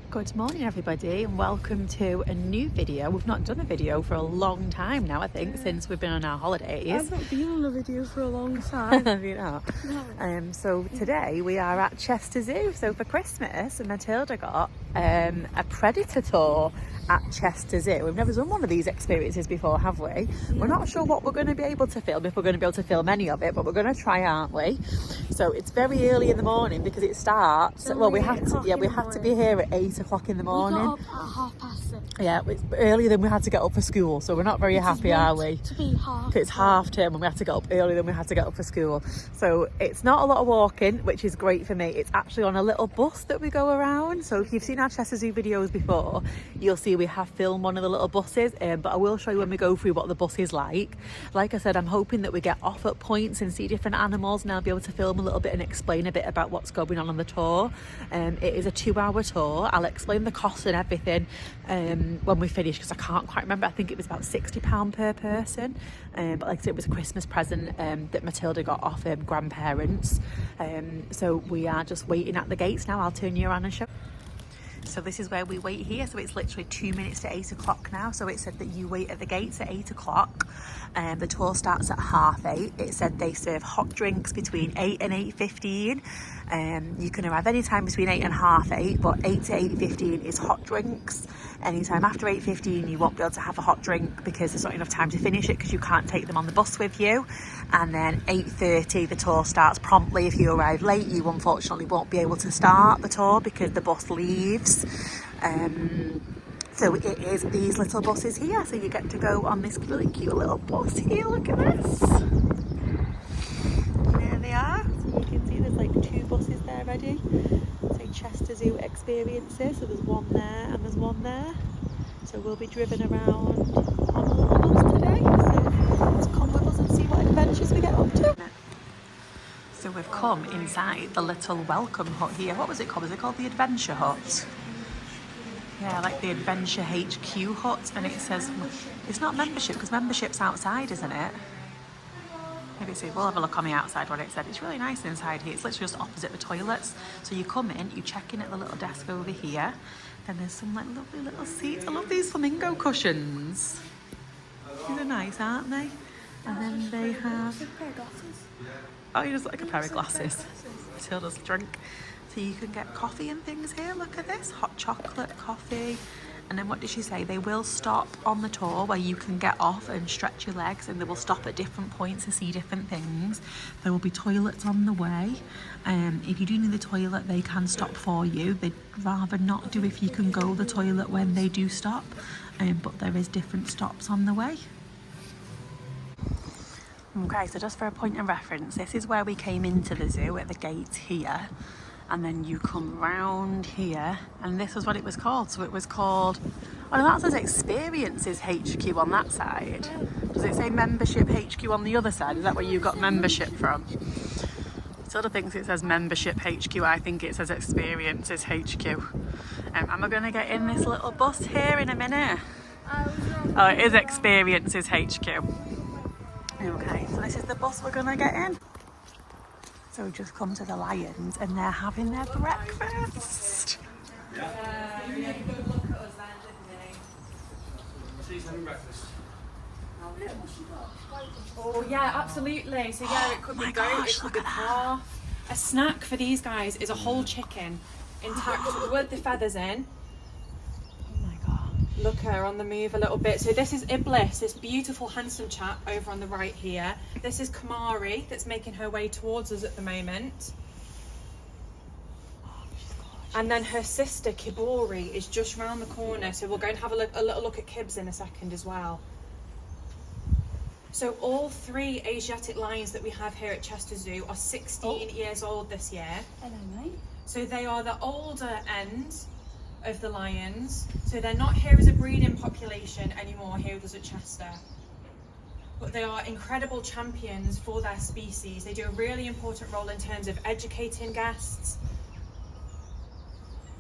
Good morning everybody and welcome to a new video. We've not done a video for a long time now, I think, since we've been on our holidays. I've not been on a video for a long time. Have you not? No. So today we are at Chester Zoo. So for Christmas, Matilda got a predator tour at Chester Zoo. We've never done one of these experiences before, have we? We're not sure what we're going to be able to film, if we're going to be able to film any of it, but we're going to try, aren't we? So it's very early in the morning because it starts, well, we had to be here at 8 o'clock in the morning. We got up at 6:30. Yeah, it's earlier than we had to get up for school, so we're not very happy, are we? To be half. It's half term and we had to get up earlier than we had to get up for school. So it's not a lot of walking, which is great for me. It's actually on a little bus that we go around. So if you've seen our Chester Zoo videos before, you'll see we have filmed one of the little buses, but I will show you when we go through what the bus is like. Like I said, I'm hoping that we get off at points and see different animals, and I'll be able to film a little bit and explain a bit about what's going on the tour. It is a 2-hour tour. I'll explain the cost and everything when we finish, because I can't quite remember. I think it was about £60 per person, but like I said, it was a Christmas present that Matilda got off grandparents. So we are just waiting at the gates now. I'll turn you around and show. So this is where we wait here. So it's literally 2 minutes to 8 o'clock now. So it said that you wait at the gates at 8 o'clock. The tour starts at 8:30. It said they serve hot drinks between 8 and 8:15. You can arrive any time between 8 and 8:30, but 8 to 8:15 is hot drinks. Anytime after 8:15 you won't be able to have a hot drink because there's not enough time to finish it, because you can't take them on the bus with you. And then 8:30 the tour starts promptly. If you arrive late, you unfortunately won't be able to start the tour because the bus leaves. So it is these little buses here, so you get to go on this really cute little bus here. Look at this. There they are. So you can see there's like 2 buses there ready. So Chester Zoo experiences. So there's one there and there's one there. So we'll be driven around on a little bus today. So let's come with us and see what adventures we get up to. So we've come inside the little welcome hut here. What was it called? Was it called the Adventure Hut? Yeah, like the Adventure HQ hut, and it says it's not membership because membership's outside, isn't it? Maybe it's, we'll have a look on the outside what it said. It's really nice inside here. It's literally just opposite the toilets. So you come in, you check in at the little desk over here. Then there's some like lovely little seats. I love these flamingo cushions. These are nice, aren't they? And then they have. A pair of glasses. Oh, you just like a pair of glasses. Matilda's drink. So you can get coffee and things here. Look at this, hot chocolate, coffee. And then what did she say? They will stop on the tour where you can get off and stretch your legs, and they will stop at different points to see different things. There will be toilets on the way. If you do need the toilet, they can stop for you. They'd rather not do if you can go the toilet when they do stop. But there is different stops on the way. Okay, so just for a point of reference, this is where we came into the zoo at the gate here. And then you come round here, and this was what it was called. So it was called, oh, that says Experiences HQ on that side. Does it say Membership HQ on the other side? Is that where you got membership from? Tilda thinks it says Membership HQ. I think it says Experiences HQ. Am I going to get in this little bus here in a minute? Oh, it is Experiences HQ. Okay, so this is the bus we're going to get in. So we've just come to the lions and they're having their breakfast. Oh yeah, absolutely. So yeah, it could be goat, it could be calf. A snack for these guys is a whole chicken, intact with the feathers in. Look her on the move a little bit. So this is Iblis, this beautiful handsome chap over on the right here. This is Kamari that's making her way towards us at the moment. And then her sister Kibori is just round the corner. So we'll go and have a little look at Kibs in a second as well. So all 3 Asiatic lions that we have here at Chester Zoo are 16 years old this year. Hello, mate. So they are the older end of the lions, so they're not here as a breeding population anymore here with us at Chester, but they are incredible champions for their species. They do a really important role in terms of educating guests.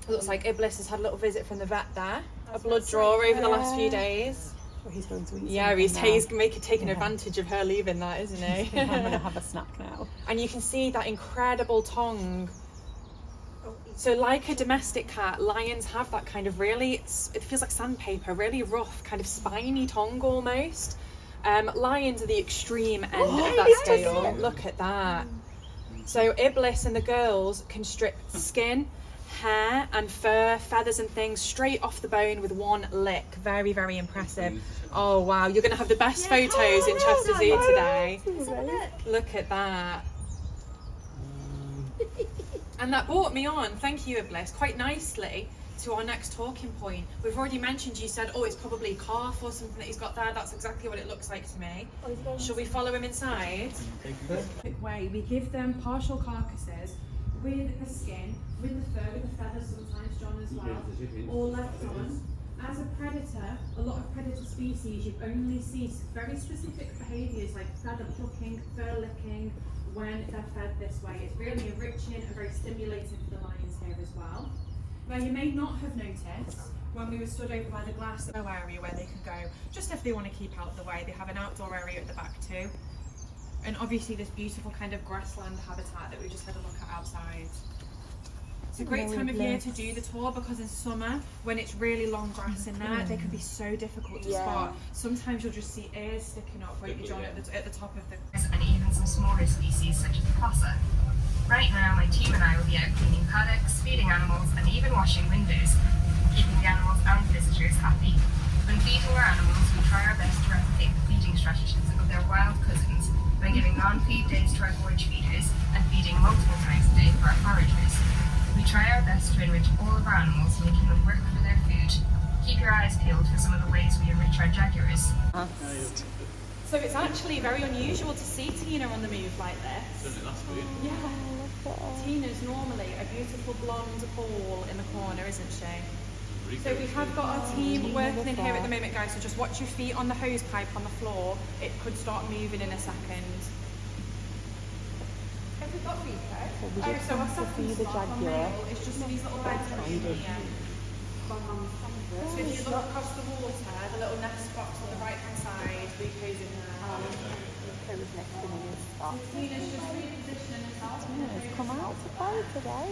It looks like Iblis has had a little visit from the vet there, a blood draw over the last few days. So he's going to eat. Yeah, he's taking advantage of her leaving that, isn't he? I'm going to have a snack now. And you can see that incredible tongue. Oh, So like a domestic cat, lions have that kind of really, it feels like sandpaper, really rough, kind of spiny tongue almost. Lions are the extreme end of that scale. Look at that. So Iblis and the girls can strip skin, hair and fur, feathers and things straight off the bone with one lick. Very, very impressive. Oh wow, you're going to have the best photos in Chester Zoo today. Look at that. And that brought me on, thank you Iblis, quite nicely to our next talking point. We've already mentioned, you said, oh, it's probably a calf or something that he's got there. That's exactly what it looks like to me. Shall we follow him inside? Quick way, we give them partial carcasses with the skin, with the fur, with the feathers sometimes, John, as well, all left on. As a predator, a lot of predator species, you only see very specific behaviours like feather plucking, fur licking, when they're fed this way. It's really enriching and very stimulating for the lions here as well. Now you may not have noticed when we were stood over by the glass area where they can go, just if they want to keep out of the way. They have an outdoor area at the back too. And obviously this beautiful kind of grassland habitat that we just had a look at outside. It's a great time of year to do the tour because in summer, when it's really long grass in there, they can be so difficult to spot. Sometimes you'll just see ears sticking up, won't you, John, at the top of the... And even some smaller species such as the possum. Right now, my team and I will be out cleaning paddocks, feeding animals, and even washing windows, keeping the animals and visitors happy. When feeding our animals, we try our best to replicate the feeding strategies of their wild cousins by giving non-feed days to our gorge feeders and feeding multiple times a day for our foragers. We try our best to enrich all of our animals, making them work for their food. Keep your eyes peeled for some of the ways we enrich our jaguars. So it's actually very unusual to see Tina on the move like this. Yeah. Tina's normally a beautiful blonde ball in the corner, isn't she? So we have got our team working in here at the moment, guys, so just watch your feet on the hose pipe on the floor. It could start moving in a second. Have we got Rico? So our second spot on mail is just these little beds here. So if you look across the water, the little nest box on the right hand side, Rico's in there. Rico's nesting in his spot. So Tina's just repositioning herself. Tina's come out to play today.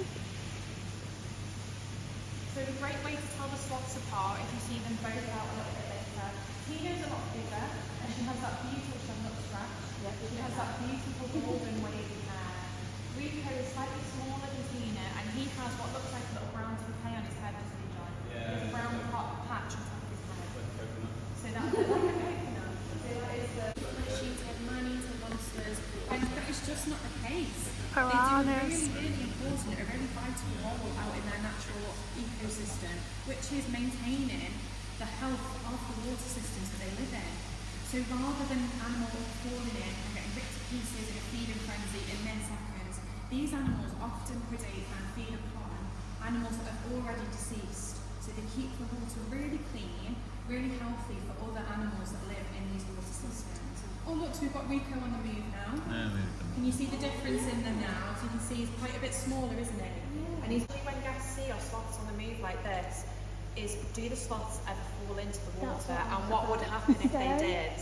So a great way to tell the sloths apart if you see them both out a little bit later. Tina's a lot bigger and she has that beautiful look scratch. Yeah. She has that beautiful golden wavy hair. Rico is slightly smaller than Tina and he has what looks like a little brown toupee on his head, doesn't he, John? Yeah. With a brown patch on top of his head. So that's like a coconut. So that is the sheephead man-eater monsters. And that is just not the case. Piranhas. They do a really important, a very vital role out in their natural ecosystem, which is maintaining the health of the water systems that they live in. So rather than animals falling in and getting ripped to pieces in a feeding frenzy in mere seconds, these animals often predate and feed upon animals that have already deceased. So they keep the water really clean, really healthy for other animals that live in these water systems. Oh look, so we've got Rico on the move now. Can you see the difference in them now? So you can see he's quite a bit smaller, isn't he? Yeah. And he's when guests see our sloths on the move like this, is do the sloths ever fall into the water and what would happen if they did?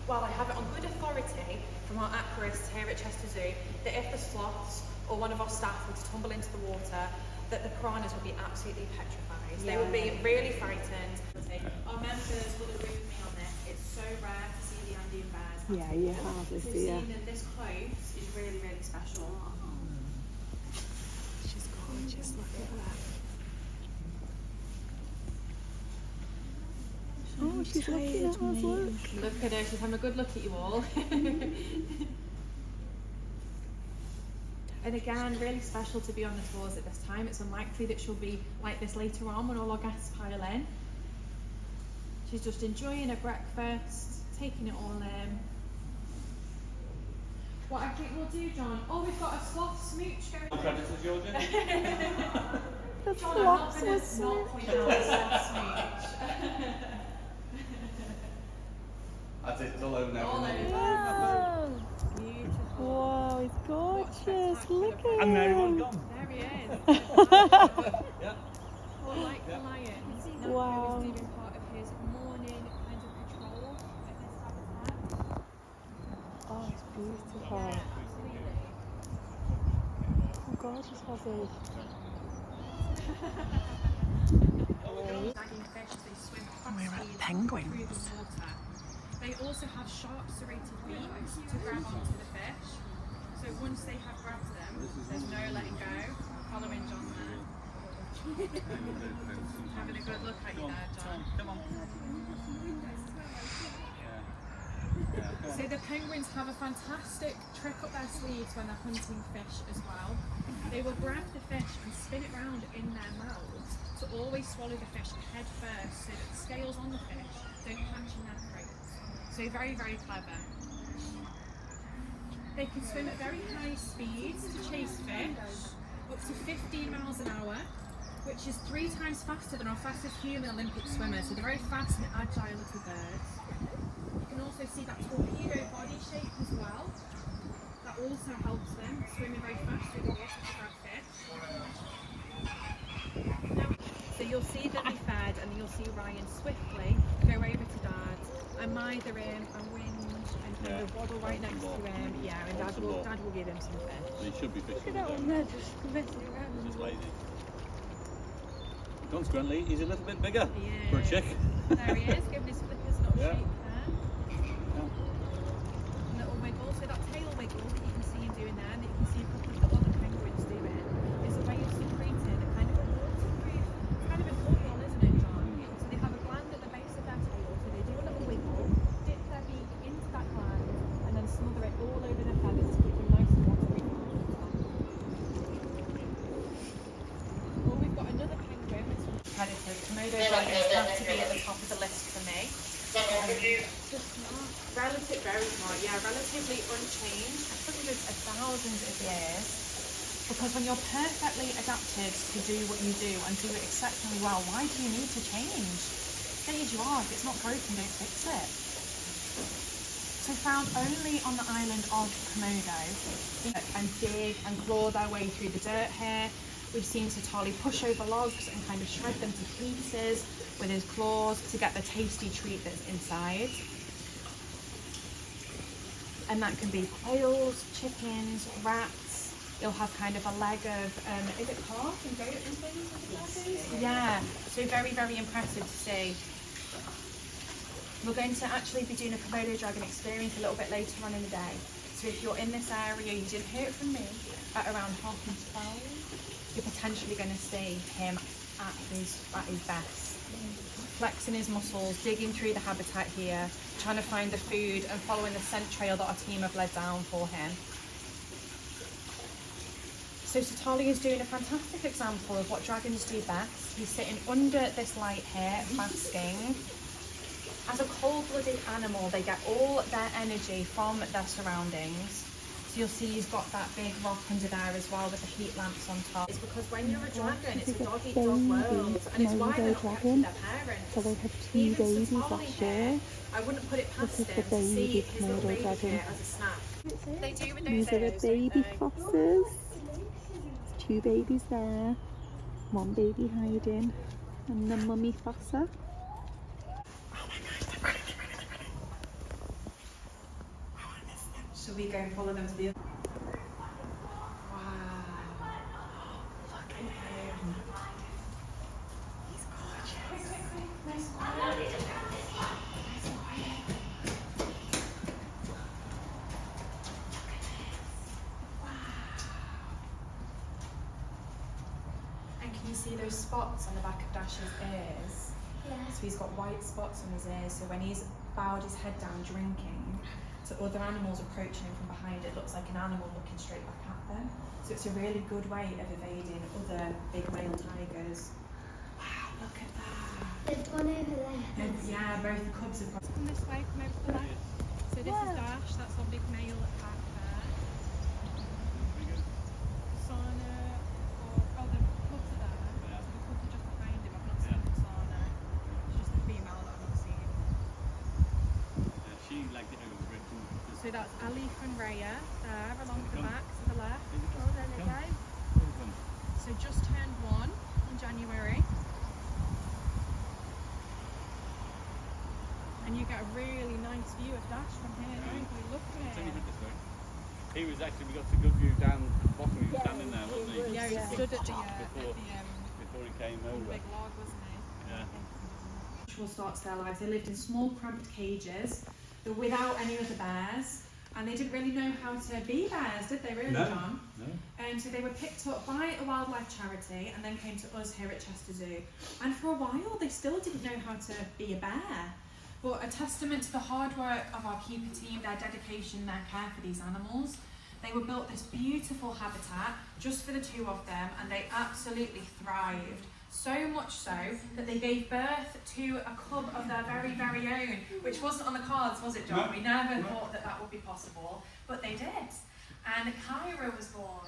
Well, I have it on good authority from our aquarists here at Chester Zoo that if the sloths or one of our staff were to tumble into the water, that the piranhas would be absolutely petrified. They would be really frightened. Our members will agree with me on this. It's so rare to see the Andean bears. Yeah, you hardly So see her. seeing them this close is really, really special. She's gorgeous, look at that. Oh, she's looking at us, look. Look at her, she's having a good look at you all. And again, really special to be on the tours at this time. It's unlikely that she'll be like this later on when all our guests pile in. She's just enjoying her breakfast, taking it all in. What I think we'll do, John, oh, we've got a sloth smooch going. Predators, Georgia? The John, I'm not sloths going were to not point out the sloth smooch. That's it, it's all over now. All over. Wow. Beautiful. Wow, he's gorgeous. Look at And there him. everyone's gone. There he is. Yeah. Well, like the lion. Now Wow. he was doing part of his morning kind of patrol of this habitat. Oh, it's beautiful. Yeah, absolutely. Oh, gorgeous, Ozzy. Dragging fish, they swim at fast We're at speed penguins. through the water. They also have sharp serrated beaks to grab onto the fish. So once they have grabbed them, there's no letting go. Following John there. Having a good look at you there, John. Come on. So the penguins have a fantastic trick up their sleeves when they're hunting fish as well. They will grab the fish and spin it round in their mouths to always swallow the fish head first so that the scales on the fish don't catch in their throats. So very, very clever. They can swim at very high speeds to chase fish, up to 15 miles an hour, which is 3 times faster than our fastest human Olympic swimmer. So they're very fast and agile little birds. You can also see that torpedo body shape as well. That also helps them swimming very fast through the water to grab fish. So you'll see them be fed, and you'll see Ryan swiftly go over to Dad and mither him and whinge and kind of waddle right next to him. Yeah, and Dad will give him some fish. He should be fishing. Look at that one there, just messing around. Just lazy. Consequently, he's a little bit bigger He for a is. chick. There he is, giving his flippers little Yeah. shake there. Little wiggle. So that tail wiggle that you can see him doing there, and that you can see a couple of the other penguins doing, is a way of secreting a kind of a waterproof, it's kind of an oil, isn't it, John? So they have a gland at the base of their tail, so they do a little wiggle, dip their beak into that gland, and then smother it all over their feathers to keep them nice and waterproof. Well, we've got another penguin, which is predator. Komodo dragons have to be at the top of the list for me. Very smart, yeah, relatively unchanged, hundreds of thousands of years. Because when you're perfectly adapted to do what you do and do it exceptionally well, why do you need to change? Stay as you are. If it's not broken, don't fix it. So found only on the island of Komodo, and dig and claw their way through the dirt here. We've seen Satali push over logs and kind of shred them to pieces with his claws to get the tasty treat that's inside. And that can be quails, chickens, rats. You'll have kind of a leg of, is it calf and goat and things? Yeah, so very, very impressive to see. We're going to actually be doing a Komodo Dragon experience a little bit later on in the day. So if you're in this area, you didn't hear it from me, at around 12:30, you're potentially going to see him at his best. Flexing his muscles, digging through the habitat here, trying to find the food and following the scent trail that our team have led down for him. So Satali is doing a fantastic example of what dragons do best. He's sitting under this light here, basking. As a cold-blooded animal, they get all their energy from their surroundings. So you'll see he's got that big rock under there as well with the heat lamps on top. It's because when you're a dragon, it's a dog-eat-dog world, and it's why they're not kept with their parents. So they have 2 Even babies Satali last here, year. I wouldn't put it past This is him the to see baby his little Komodo baby dragon. here as a snack. They do with those These are the ears, baby don't they? crosses. 2 babies there. 1 baby hiding. And the mummy fossa. Should we go and follow them to the other? Wow. Look at him. He's gorgeous. Nice quiet. And can you see those spots on the back of Dash's ears? Yeah. So he's got white spots on his ears, so when he's bowed his head down drinking, so other animals approaching him from behind, it looks like an animal looking straight back at them. So it's a really good way of evading other big male tigers. Wow, look at that. There's one over there. Yeah, both the cubs have got. Come this way, come over to the left. So this is Dash, that's our big male back there. Sana, oh the cubs are there. So the cubs are just behind him. I've not seen Sana. It's just the female that I've not seen. She like it over Britain. So that's Alif and Raya there along the back to the left. Oh, there they go. So just turned 1 in January. And you get a really nice view of Dash from here, don't you? Look at Take it. it this way. He was actually, we got a good view down the bottom. He was standing there, wasn't he? Yeah, he stood at the Before he came over. Big log, wasn't it? Yeah. Natural starts their lives. They lived in small, cramped cages. They were without any other bears, and they didn't really know how to be bears, did they? Really, No. John? No. So they were picked up by a wildlife charity and then came to us here at Chester Zoo. And for a while, they still didn't know how to be a bear. But a testament to the hard work of our keeper team, their dedication, their care for these animals, they were built this beautiful habitat just for the two of them, and they absolutely thrived. So much so that they gave birth to a cub of their very, very own, which wasn't on the cards, was it, John? No. We never thought that that would be possible, but they did. And Kyra was born.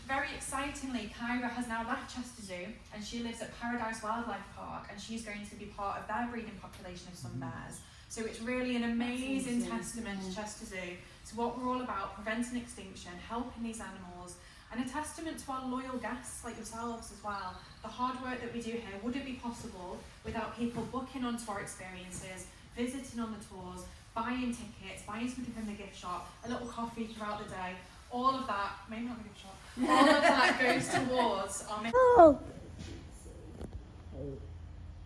Very excitingly, Kyra has now left Chester Zoo and she lives at Paradise Wildlife Park, and she's going to be part of their breeding population of some bears. So it's really an amazing testament to Chester Zoo, to what we're all about, preventing extinction, helping these animals, and a testament to our loyal guests like yourselves as well. The hard work that we do here wouldn't be possible without people booking onto our experiences, visiting on the tours, buying tickets, buying something from the gift shop, a little coffee throughout the day. All of that, maybe not the gift shop, all of that goes towards our mission. Oh!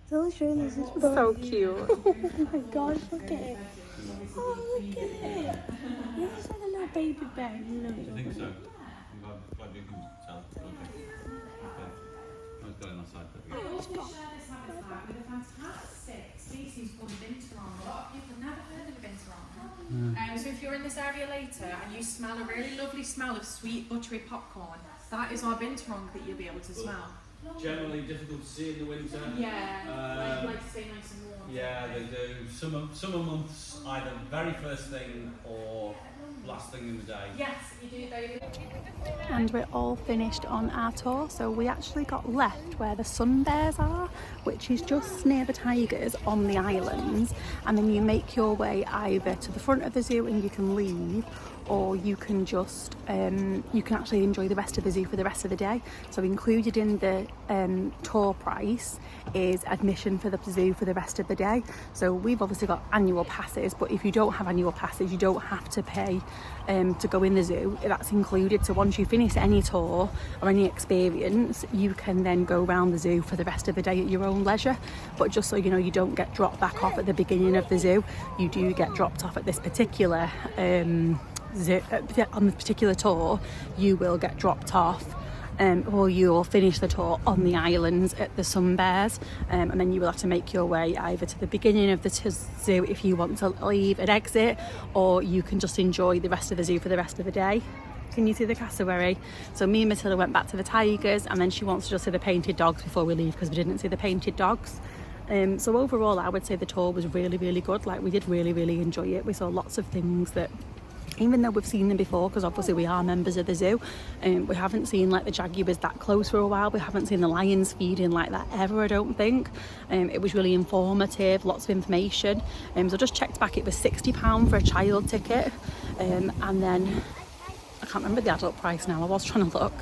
This is So cute. Oh my gosh, look at it. Oh, look at it. It looks like a little baby bear. I think so. I'm glad you can tell. Okay. I've got it on the side. We also share this habitat with a fantastic species called a binturong. A lot of people have never heard of a binturong. So if you're in this area later and you smell a really lovely smell of sweet buttery popcorn, that is our binturong that you'll be able to smell. Generally difficult to see in the winter. Yeah, like to stay nice and warm. Yeah, they do. Summer months, either very first thing or last thing in the day. Yes, you do. They And we're all finished on our tour, so we actually got left where the sun bears are, which is just near the tigers on the islands, and then you make your way either to the front of the zoo and you can leave, or you can just you can actually enjoy the rest of the zoo for the rest of the day. So included in the tour price is admission for the zoo for the rest of the day. So we've obviously got annual passes, but if you don't have annual passes, you don't have to pay to go in the zoo. That's included. So once you finish any tour or any experience, you can then go around the zoo for the rest of the day at your own leisure. But just so you know, you don't get dropped back off at the beginning of the zoo. You do get dropped off at this particular zoo, on the particular tour. You will get dropped off, or you'll finish the tour on the islands at the sun bears, and then you will have to make your way either to the beginning of the zoo if you want to leave an exit, or you can just enjoy the rest of the zoo for the rest of the day. Can you see the cassowary? So me and Matilda went back to the tigers, and then she wants to just see the painted dogs before we leave because we didn't see the painted dogs. So overall I would say the tour was really, really good. Like, we did really, really enjoy it. We saw lots of things that, even though we've seen them before, because obviously we are members of the zoo, we haven't seen like the jaguars that close for a while. We haven't seen the lions feeding like that ever, I don't think. It was really informative, lots of information. So just checked back, it was £60 for a child ticket, and then I can't remember the adult price now. I was trying to look.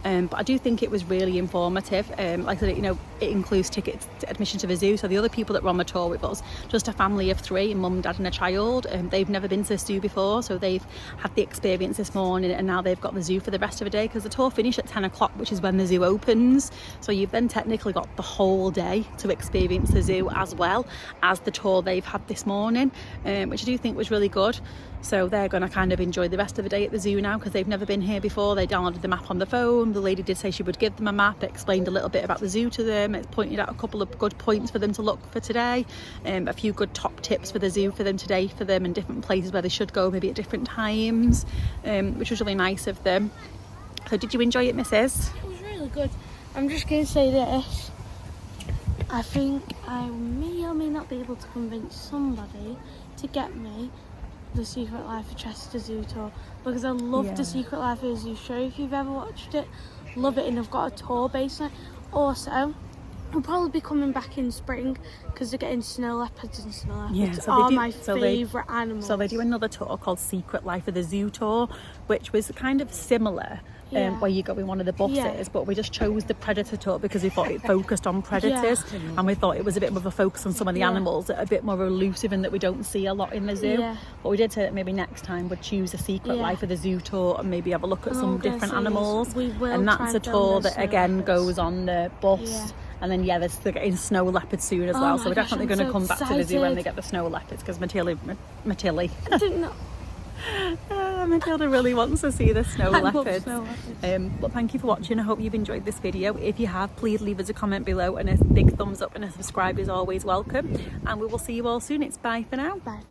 But I do think it was really informative. Like I said, you know, it includes tickets, admission to the zoo. So the other people that were on the tour with us, just a family of 3, mum, dad and a child. They've never been to the zoo before, so they've had the experience this morning, and now they've got the zoo for the rest of the day, because the tour finished at 10 o'clock, which is when the zoo opens. So you've then technically got the whole day to experience the zoo as well as the tour they've had this morning, which I do think was really good. So they're going to kind of enjoy the rest of the day at the zoo now, because they've never been here before. They downloaded the map on the phone. The lady did say she would give them a map, explained a little bit about the zoo to them. It pointed out a couple of good points for them to look for today, a few good top tips for the zoo for them today for them, and different places where they should go maybe at different times, which was really nice of them. So did you enjoy it, Mrs? It was really good. I'm just going to say this. I think I may or may not be able to convince somebody to get me the Secret Life of Chester Zoo tour, because I love the Secret Life of the Zoo show. If you've ever watched it, love it, and I've got a tour based on it. Also, I'll probably be coming back in spring because they're getting snow leopards, and snow leopards are my favourite animals. So they do another tour called Secret Life of the Zoo tour, which was kind of similar. Where you go in one of the buses, but we just chose the predator tour because we thought it focused on predators, and we thought it was a bit more of a focus on some of the animals that are a bit more elusive and that we don't see a lot in the zoo. But we did say that maybe next time we'd choose a Secret Life of the Zoo tour and maybe have a look at some different animals. We will, and that's a tour that again goes on the bus And then yeah, they're getting snow leopards soon as Oh well. my So we're gosh, definitely I'm going to so come back to the zoo when excited. they get the snow leopards, because Matilda Matilda really wants to see the snow I love leopards. snow leopards. But thank you for watching. I hope you've enjoyed this video. If you have, please leave us a comment below, and a big thumbs up and a subscribe is always welcome. And we will see you all soon. It's bye for now. Bye.